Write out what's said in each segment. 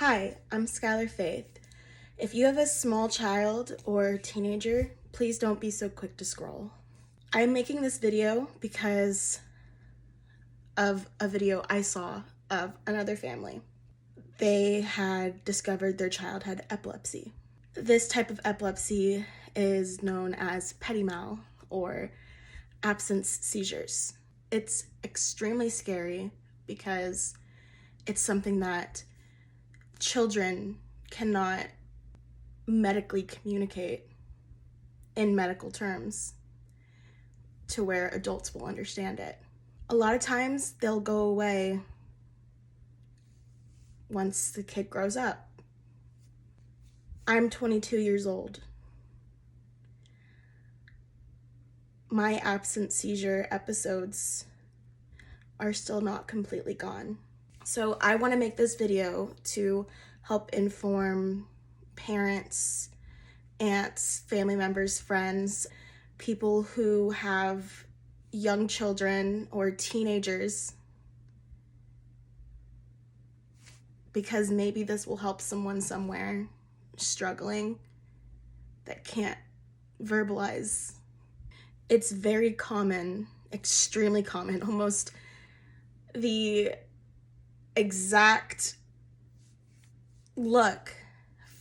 Hi, I'm Skylar Faith. If you have a small child or teenager, please don't be so quick to scroll. I'm making this video because of a video I saw of another family. They had discovered their child had epilepsy. This type of epilepsy is known as Petit-Mal or absence seizures. It's extremely scary because it's something that children cannot medically communicate in medical terms to where adults will understand it. A lot of times they'll go away once the kid grows up. I'm 22 years old. My absent seizure episodes are still not completely gone. So I want to make this video to help inform parents, aunts, family members, friends, people who have young children or teenagers, because maybe this will help someone somewhere struggling that can't verbalize. It's very common, extremely common, almost the exact look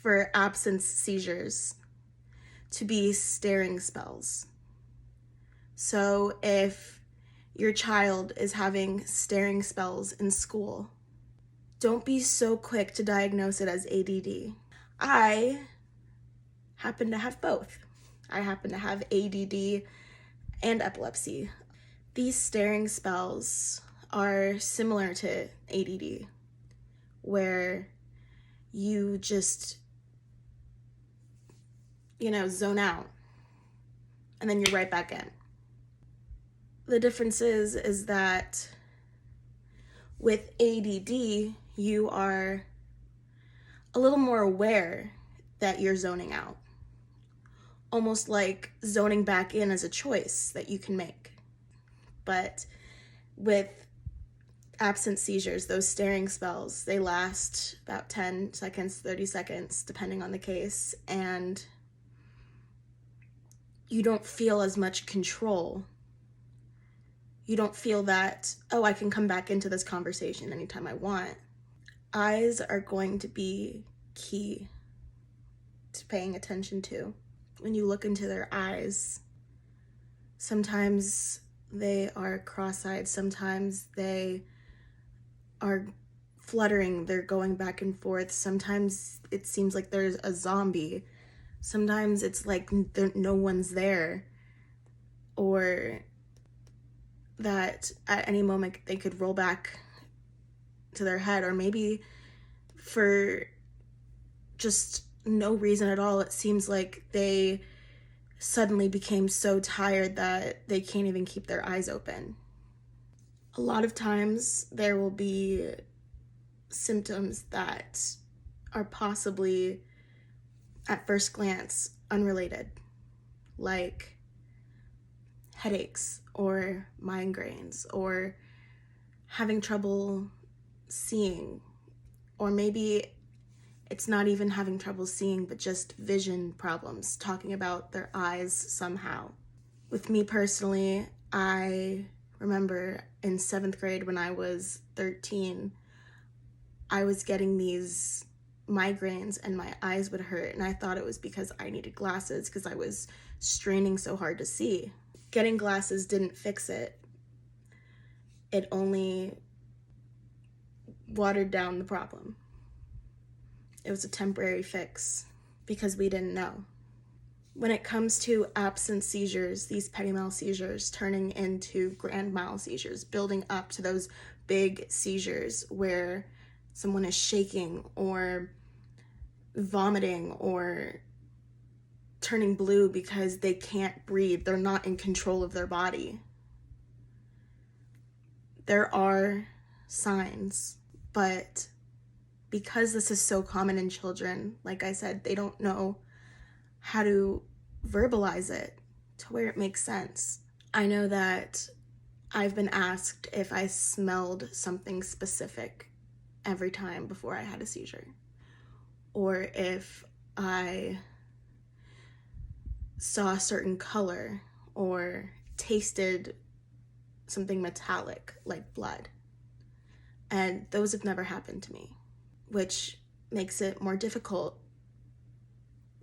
for absence seizures to be staring spells. So if your child is having staring spells in school, don't be so quick to diagnose it as ADD. I happen to have both. I happen to have ADD and epilepsy. These staring spells are similar to ADD, where you just, zone out and then you're right back in. The difference is that with ADD, you are a little more aware that you're zoning out, almost like zoning back in as a choice that you can make. But with absent seizures, those staring spells, they last about 10 seconds, 30 seconds, depending on the case, and you don't feel as much control. You don't feel that, oh, I can come back into this conversation anytime I want. Eyes are going to be key to paying attention to. When you look into their eyes, sometimes they are cross-eyed, sometimes they are fluttering, they're going back and forth. Sometimes it seems like there's a zombie. Sometimes it's like no one's there, or that at any moment they could roll back to their head, or maybe for just no reason at all, it seems like they suddenly became so tired that they can't even keep their eyes open. A lot of times there will be symptoms that are possibly, at first glance, unrelated, like headaches or migraines or having trouble seeing, or maybe it's not even having trouble seeing, but just vision problems, talking about their eyes somehow. With me personally, I remember in 7th grade when I was 13, I was getting these migraines and my eyes would hurt, and I thought it was because I needed glasses because I was straining so hard to see. Getting glasses didn't fix it. It only watered down the problem. It was a temporary fix because we didn't know. When it comes to absent seizures, these Petit-Mal seizures turning into grand mal seizures, building up to those big seizures where someone is shaking or vomiting or turning blue because they can't breathe, they're not in control of their body. There are signs, but because this is so common in children, like I said, they don't know how to verbalize it to where it makes sense. I know that I've been asked if I smelled something specific every time before I had a seizure. Or if I saw a certain color or tasted something metallic like blood. And those have never happened to me, which makes it more difficult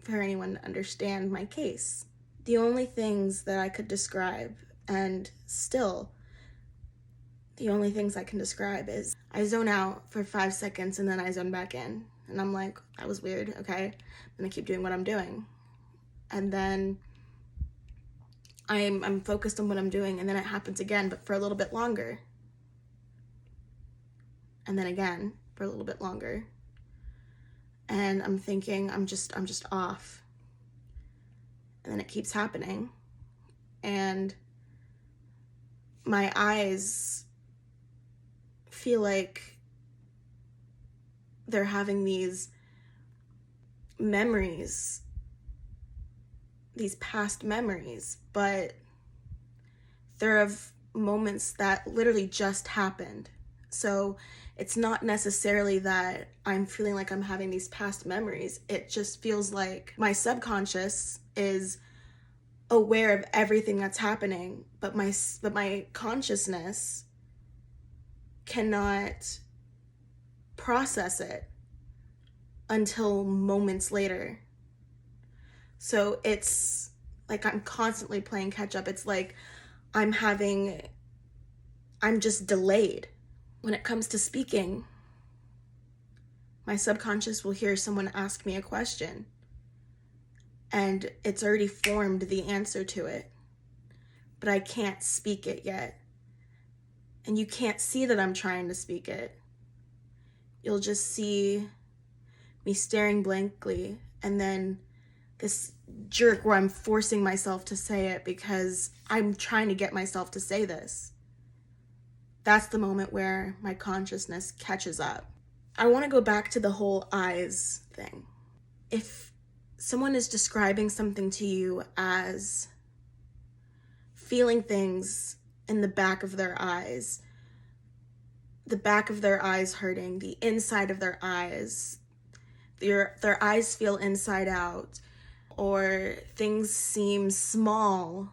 for anyone to understand my case. The only things that I could describe, and still, the only things I can describe is I zone out for 5 seconds and then I zone back in. And I'm like, that was weird, okay. I'm gonna keep doing what I'm doing. And then I'm focused on what I'm doing, and then it happens again, but for a little bit longer. And then again for a little bit longer. And I'm thinking I'm just off. And then it keeps happening. And my eyes feel like they're having these memories, these past memories, but they're of moments that literally just happened. So it's not necessarily that I'm feeling like I'm having these past memories. It just feels like my subconscious is aware of everything that's happening, but my consciousness cannot process it until moments later. So it's like I'm constantly playing catch up. It's like I'm just delayed. When it comes to speaking, my subconscious will hear someone ask me a question, and it's already formed the answer to it, but I can't speak it yet. And you can't see that I'm trying to speak it. You'll just see me staring blankly, and then this jerk where I'm forcing myself to say it because I'm trying to get myself to say this. That's the moment where my consciousness catches up. I want to go back to the whole eyes thing. If someone is describing something to you as feeling things in the back of their eyes hurting, the inside of their eyes, their eyes feel inside out, or things seem small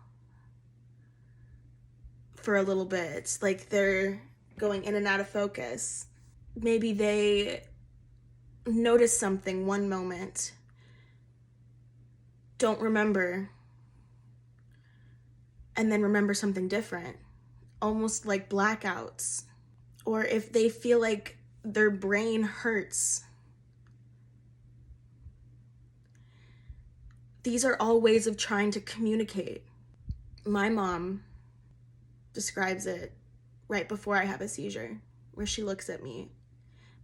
for a little bit, like they're going in and out of focus. Maybe they notice something one moment, don't remember, and then remember something different, almost like blackouts. Or if they feel like their brain hurts. These are all ways of trying to communicate. My mom describes it right before I have a seizure, where she looks at me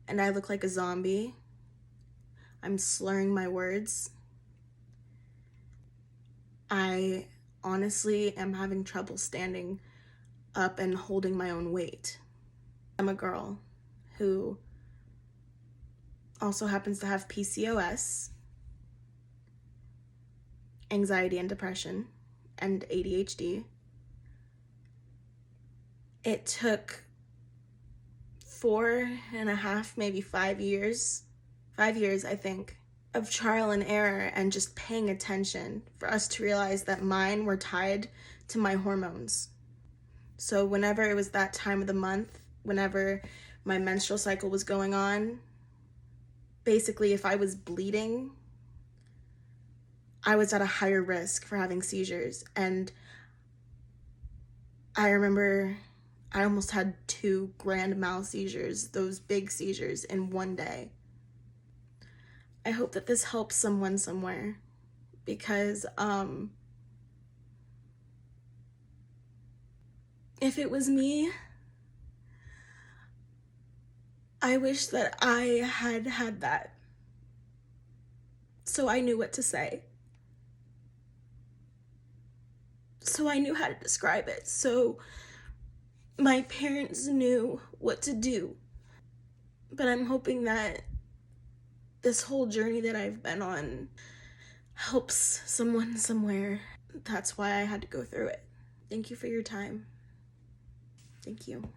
and I look like a zombie. I'm slurring my words. I honestly am having trouble standing up and holding my own weight. I'm a girl who also happens to have PCOS, anxiety and depression, and ADHD. It took 4.5, maybe 5 years, I think, of trial and error and just paying attention for us to realize that mine were tied to my hormones. So whenever it was that time of the month, whenever my menstrual cycle was going on, basically if I was bleeding, I was at a higher risk for having seizures. And I remember I almost had 2 grand mal seizures, those big seizures, in one day. I hope that this helps someone somewhere, because if it was me, I wish that I had had that, so I knew what to say, so I knew how to describe it, so my parents knew what to do. But I'm hoping that this whole journey that I've been on helps someone somewhere. That's why I had to go through it. Thank you for your time. Thank you.